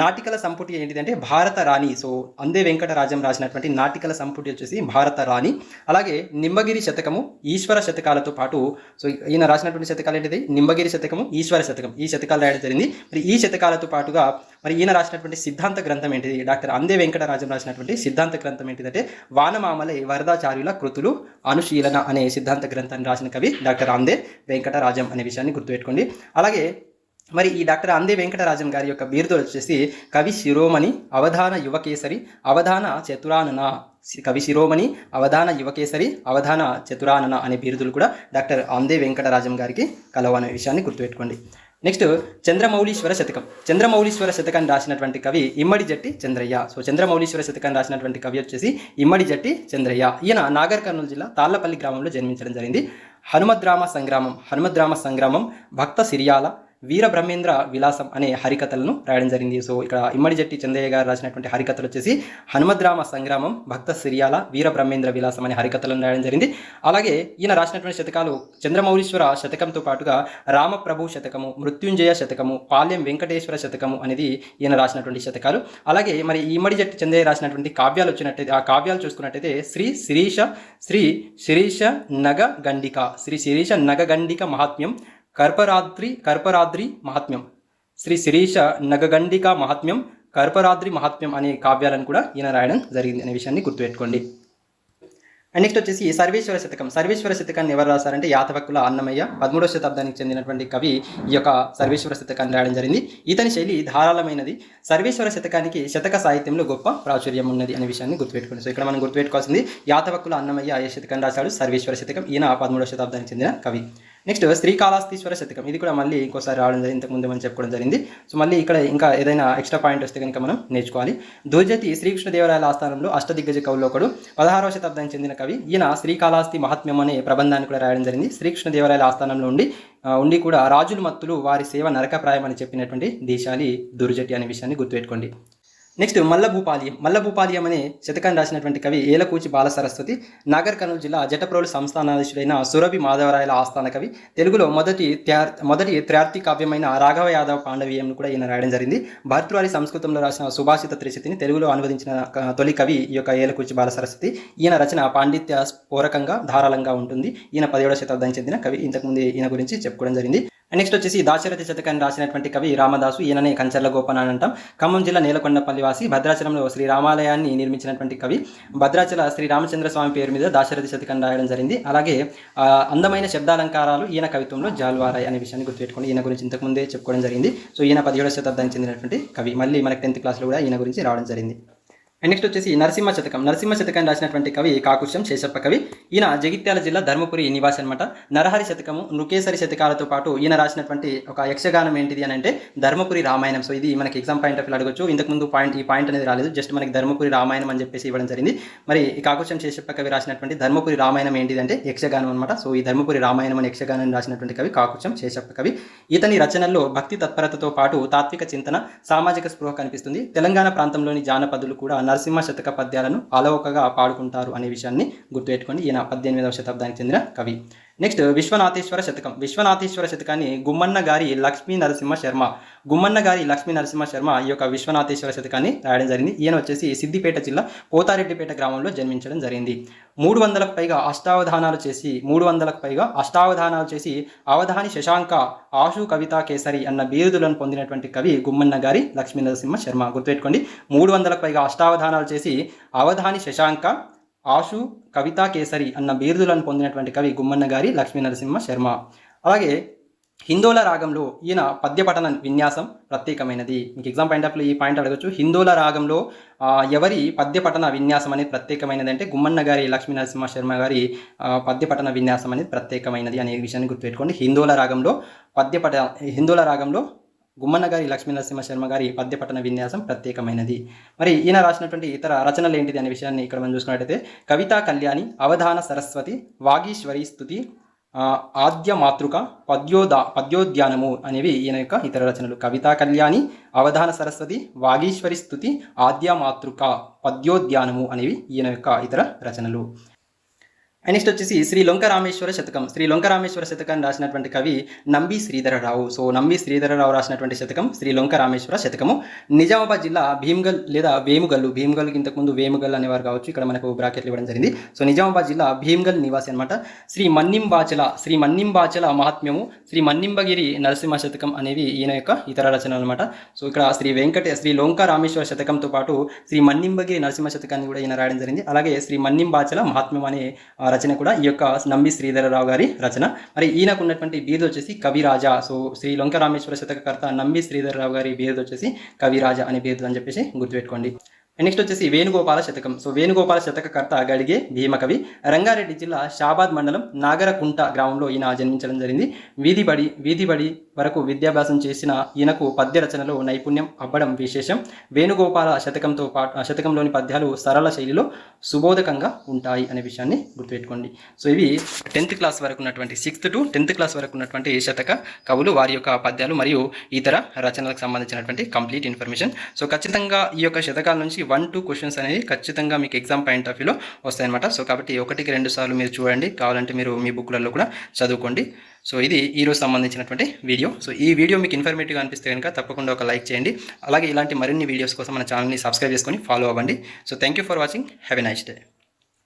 నాటికల సంపుటి ఏంటిదంటే భారత రాణి. సో అందే వెంకటరాజం రాసినటువంటి నాటికల సంపుటి వచ్చేసి భారత రాణి. అలాగే నింబగిరి శతకము, ఈశ్వర శతకాలతో పాటు సో ఈయన రాసినటువంటి శతకాలు ఏంటిది నింబగిరి శతకము, ఈశ్వర శతకం, ఈ శతకాలు రాయడం జరిగింది. మరి ఈ శతకాలతో పాటుగా మరి ఈయన రాసినటువంటి సిద్ధాంత గ్రంథం ఏంటిది, డాక్టర్ అందే వెంకటరాజం రాసినటువంటి సిద్ధాంత గ్రంథం ఏంటిదంటే వానమామలై వరదాచార్యుల కృతులు అనుశీలన అనే సిద్ధాంత గ్రంథాన్ని రాసిన కవి డాక్టర్ అందే వెంకటరాజం అనే విషయాన్ని గుర్తుపెట్టుకోండి. అలాగే మరి ఈ డాక్టర్ అందే వెంకటరాజం గారి యొక్క బిరుదులు వచ్చేసి కవి శిరోమణి, అవధాన యువకేసరి, అవధాన చతురానన. కవి శిరోమణి, అవధాన యువకేసరి, అవధాన చతురానన అనే బిరుదులు కూడా డాక్టర్ అందే వెంకటరాజం గారికి కలవు అనే విషయాన్ని గుర్తుపెట్టుకోండి. నెక్స్ట్ చంద్రమౌళీశ్వర శతకాన్ని రాసినటువంటి కవి ఇమ్మడి జట్టి చంద్రయ్య. సో చంద్రమౌళీశ్వర శతకాన్ని రాసినటువంటి కవి వచ్చేసి ఇమ్మడి జట్టి చంద్రయ్య. ఈయన నాగర్ కర్నూలు జిల్లా తాళ్లపల్లి గ్రామంలో జన్మించడం జరిగింది. హనుమద్రామ సంగ్రామం, భక్త సిరియాల, వీర బ్రహ్మేంద్ర విలాసం అనే హరికథలను రాయడం జరిగింది. సో ఇక్కడ ఇమ్మడి జట్టి చంద్రయ్య గారు రాసినటువంటి హరికథలు వచ్చేసి హనుమద్రామ సంగ్రామం, భక్త సిరియాల, వీర బ్రహ్మేంద్ర విలాసం అనే హరికథలను రాయడం జరిగింది. అలాగే ఈయన రాసినటువంటి శతకాలు చంద్రమౌళీశ్వర శతకంతో పాటుగా రామప్రభు శతకము, మృత్యుంజయ శతకము, పాల్యం వెంకటేశ్వర శతకము అనేది ఈయన రాసినటువంటి శతకాలు. అలాగే మరి ఇమ్మడి జట్టి చంద్రయ్య రాసినటువంటి కావ్యాలు వచ్చినట్టయితే ఆ కావ్యాలు చూసుకున్నట్టయితే శ్రీ శిరీష నగగండిక మహాత్మ్యం, కర్పరాద్రి మహాత్మ్యం, శ్రీ శిరీష నగగండిక మహాత్మ్యం, కర్పరాద్రి మహాత్మ్యం అనే కావ్యాలను కూడా ఈయన రాయడం జరిగింది అనే విషయాన్ని గుర్తుపెట్టుకోండి. అండ్ నెక్స్ట్ వచ్చేసి సర్వేశ్వర శతకం. సర్వేశ్వర శతకాన్ని ఎవరు రాశారంటే యాతవక్కుల అన్నమయ్య, 13వ శతాబ్దానికి చెందినటువంటి కవి ఈ యొక్క సర్వేశ్వర శతకాన్ని రాయడం జరిగింది. ఇతని శైలి ధారాళమైనది. సర్వేశ్వర శతకానికి శతక సాహిత్యంలో గొప్ప ప్రాచుర్యం ఉన్నది అనే విషయాన్ని గుర్తుపెట్టుకోండి. సో ఇక్కడ మనం గుర్తుపెట్టుకోవాల్సింది యాతవక్కుల అన్నమయ్య ఏ శతకాన్ని రాశాడు, సర్వేశ్వర శతకం. ఈయన 13వ శతాబ్దానికి చెందిన కవి. నెక్స్ట్ శ్రీకాళహస్తీశ్వర శతకం. ఇది కూడా మళ్ళీ ఇంకోసారి రావడం జరిగింది, ఇంతకుముందు మనం చెప్పుకోవడం జరిగింది. సో మళ్ళీ ఇక్కడ ఇంకా ఏదైనా ఎక్స్ట్రా పాయింట్ వస్తే కనుక మనం నేర్చుకోవాలి. దుర్జటి శ్రీకృష్ణదేవరాయల ఆస్థానంలో అష్టదిగ్గజ కవుల్లో ఒకడు, 16వ శతాబ్దానికి చెందిన కవి. ఈయన శ్రీకాళహస్తి మహాత్మ్యం అనే ప్రబంధాన్ని కూడా రాయడం జరిగింది. శ్రీకృష్ణదేవరాయల ఆస్థానంలో ఉండి కూడా రాజులు మత్తులు వారి సేవ నరకప్రాయం అని చెప్పినటువంటి దేశాలి దుర్జటి అనే విషయాన్ని గుర్తుపెట్టుకోండి. నెక్స్ట్ మల్లభూపాలియం అనే శతకాన్ని రాసినటువంటి కవి ఏలకూచి బాలసరస్వతి. నాగర్ కర్నూలు జిల్లా జటప్రోలు సంస్థానాధీశుడైన సురభి మాధవరాయల ఆస్థాన కవి. తెలుగులో మొదటి త్రార్తి కావ్యమైన రాఘవ యాదవ పాండవీయంను కూడా ఈయన రాయడం జరిగింది. భర్తృహరి సంస్కృతంలో రాసిన సుభాషిత త్రిశతిని తెలుగులో అనువదించిన తొలి కవి ఈ యొక్క ఏలకూచి బాలసరస్వతి. ఈయన రచన పాండిత్య పూరకంగా ధారాళంగా ఉంటుంది. ఈయన 17వ శతాబ్దానికి చెందిన కవి. ఇంతకుముందు ఈయన గురించి చెప్పుకోవడం జరిగింది. నెక్స్ట్ వచ్చేసి దాశరథి శతకాన్ని రాసినటువంటి కవి రామదాసు. ఈయననే కంచర్ల గోపన అని అంటాం. ఖమ్మం జిల్లా నేలకొండపల్లి వాసి. భద్రాచలంలో శ్రీ రామాలయాన్ని నిర్మించినటువంటి కవి. భద్రాచల శ్రీ రామచంద్ర స్వామి పేరు మీద దాశరథి శతకాన్ని రాయడం జరిగింది. అలాగే అందమైన శబ్దాలంకారాలు ఈయన కవిత్వంలో జాల్వారాయ్ అనే విషయాన్ని గుర్తుపెట్టుకోండి. ఈయన గురించి ఇంతకుముందే చెప్పుకోవడం జరిగింది. సో ఈయన 17వ శతాబ్దానికి చెందినటువంటి కవి. మళ్ళీ మనకి 10th క్లాస్లో కూడా ఈయన గురించి రావడం జరిగింది. అండ్ నెక్స్ట్ వచ్చేసి నరసింహ శతకాన్ని రాసినటువంటి కవి కాకుశం శేషప్ప కవి. ఈయన జగిత్యాల జిల్లా ధర్మపురి నివాసి అనమాట. నరహరి శతకము, నృకేసరి శతకాలతో పాటు ఈయన రాసినటువంటి ఒక యక్షగానం ఏంటిది అని అంటే ధర్మపురి రామాయణం. సో ఇది మనకి ఎగ్జామ్ పాయింట్ ఆఫ్ వ్యూ అడగొచ్చు. ఇంతకుముందు ఈ పాయింట్ అనేది రాలేదు, జస్ట్ మనకి ధర్మపురి రామాయణం అని చెప్పేసి ఇవ్వడం జరిగింది. మరి ఈ కాకుశం శేషప్ప కవి రాసినటువంటి ధర్మపురి రామాయణం ఏంటిది అంటే యక్షగానం అనమాట. సో ఈ ధర్మపురి రామాయణం అనే యక్షగానాన్ని రాసినటువంటి కవి కాకుశం శేషప్ప కవి. ఇతని రచనల్లో భక్తి తత్పరతతో పాటు తాత్విక చింతన, సామాజిక స్పృహ కనిపిస్తుంది. తెలంగాణ ప్రాంతంలోని జానపదులు కూడా నరసింహ శతక పద్యాలను అలవోకగా పాడుకుంటారు అనే విషయాన్ని గుర్తుపెట్టుకోండి. ఈయన 18వ శతాబ్దానికి చెందిన కవి. నెక్స్ట్ విశ్వనాథేశ్వర శతకాన్ని గుమ్మన్న గారి లక్ష్మీ నరసింహ శర్మ ఈ యొక్క విశ్వనాథేశ్వర శతకాన్ని రాయడం జరిగింది. ఈయన వచ్చేసి సిద్దిపేట జిల్లా పోతారెడ్డిపేట గ్రామంలో జన్మించడం జరిగింది. 300లకు పైగా అష్టావధానాలు చేసి అవధాని శశాంక, ఆశు కవితా కేసరి అన్న బిరుదులను పొందినటువంటి కవి గుమ్మన్న గారి లక్ష్మీ నరసింహ శర్మ. గుర్తుపెట్టుకోండి, 300లకు పైగా అష్టావధానాలు చేసి అవధాని శశాంక, ఆశు కవితా కేసరి అన్న బిరుదులను పొందినటువంటి కవి గుమ్మన్న గారి లక్ష్మీ నరసింహ శర్మ. అలాగే హిందోల రాగంలో ఈయన పద్యపఠన విన్యాసం ప్రత్యేకమైనది. మీకు ఎగ్జామ్ పాయింట్ ఆఫ్ ఈ పాయింట్ అడగచ్చు. హిందోల రాగంలో ఎవరి పద్యపఠన విన్యాసం అనేది ప్రత్యేకమైనది అంటే గుమ్మన్న గారి లక్ష్మీ నరసింహ శర్మ గారి పద్యపఠన విన్యాసం అనేది ప్రత్యేకమైనది అనే విషయాన్ని గుర్తుపెట్టుకోండి. హిందోల రాగంలో గుమ్మన్న గారి లక్ష్మీ నరసింహ శర్మ గారి పద్యపఠన విన్యాసం ప్రత్యేకమైనది. మరి ఈయన రాసినటువంటి ఇతర రచనలు ఏంటిది అనే విషయాన్ని ఇక్కడ మనం చూసుకున్నట్టయితే కవితా కళ్యాణి, అవధాన సరస్వతి, వాగీశ్వరి స్తుతి, ఆద్య మాతృక, పద్యోద్యానము అనేవి ఈయన యొక్క ఇతర రచనలు. కవితా కళ్యాణి, అవధాన సరస్వతి, వాగీశ్వరి స్తుతి, ఆద్య మాతృక, పద్యోద్యానము అనేవి ఈయన యొక్క ఇతర రచనలు. నెక్స్ట్ వచ్చేసి శ్రీ లొంక రామేశ్వర శతకాన్ని రాసినటువంటి కవి నంబి శ్రీధరరావు. సో నంబి శ్రీధరరావు రాసినటువంటి శతకం శ్రీ లొంక రామేశ్వర శతకము. నిజామాబాద్ జిల్లా భీమ్గల్ లేదా వేముగల్కి ఇంతకుముందు వేముగల్ అనేవారు కావచ్చు, ఇక్కడ మనకు బ్రాకెట్లు ఇవ్వడం జరిగింది. సో నిజామాబాద్ జిల్లా భీమ్గల్ నివాసి అనమాట. శ్రీ మన్నింబాచల మహాత్మ్యము, శ్రీ మన్నింబగిరి నరసింహ శతకం అనేవి ఈయన యొక్క ఇతర రచనలు అనమాట. సో ఇక్కడ శ్రీ లొంక రామేశ్వర శతకంతో పాటు శ్రీ మన్నింబగిరి నరసింహ శతకాన్ని కూడా ఈయన రాయడం జరిగింది. అలాగే శ్రీ మన్నింబాచల మహాత్మ్యం అనే రచన కూడా ఈ యొక్క నంబి శ్రీధరరావు గారి రచన. మరి ఈయనకు ఉన్నటువంటి బిరుదు వచ్చేసి కవిరాజా. సో శ్రీ లొంక రామేశ్వర శతకకర్త నంబి శ్రీధరరావు గారి బిరుదు వచ్చేసి కవిరాజా అనే బిరుదు అని చెప్పేసి గుర్తుపెట్టుకోండి. నెక్స్ట్ వచ్చేసి వేణుగోపాల శతకం. సో వేణుగోపాల శతకకర్త గడిగే భీమకవి. రంగారెడ్డి జిల్లా షాబాద్ మండలం నాగరకుంట గ్రామంలో ఈయన జన్మించడం జరిగింది. వీధిబడి వరకు విద్యాభ్యాసం చేసిన ఈయనకు పద్య రచనలో నైపుణ్యం అవ్వడం విశేషం. వేణుగోపాల శతకంలోని పద్యాలు సరళ శైలిలో సుబోధకంగా ఉంటాయి అనే విషయాన్ని గుర్తుపెట్టుకోండి. సో ఇవి 10th క్లాస్ వరకు ఉన్నటువంటి 6th to 10th క్లాస్ వరకు ఉన్నటువంటి శతక కవులు, వారి యొక్క పద్యాలు మరియు ఇతర రచనలకు సంబంధించినటువంటి కంప్లీట్ ఇన్ఫర్మేషన్. సో ఖచ్చితంగా ఈ యొక్క శతకాల నుంచి 1-2 క్వశ్చన్స్ అనేవి ఖచ్చితంగా మీకు ఎగ్జామ్ పాయింట్ ఆఫ్ వ్యూలో వస్తాయన్నమాట. సో కాబట్టి 1-2 సార్లు మీరు చూడండి, కావాలంటే మీరు మీ బుక్లలో కూడా చదువుకోండి. సో ఇది ఈరోజు సంబంధించినటువంటి వీడియో. సో ఈ వీడియో మీకు ఇన్ఫర్మేటివ్గా అనిపిస్తే కనుక తప్పకుండా ఒక లైక్ చేయండి. అలాగే ఇలాంటి మరిన్ని వీడియోస్ కోసం మన ఛానల్ని సబ్స్క్రైబ్ చేసుకొని ఫాలో అవ్వండి. So thank you for watching. Have a nice day.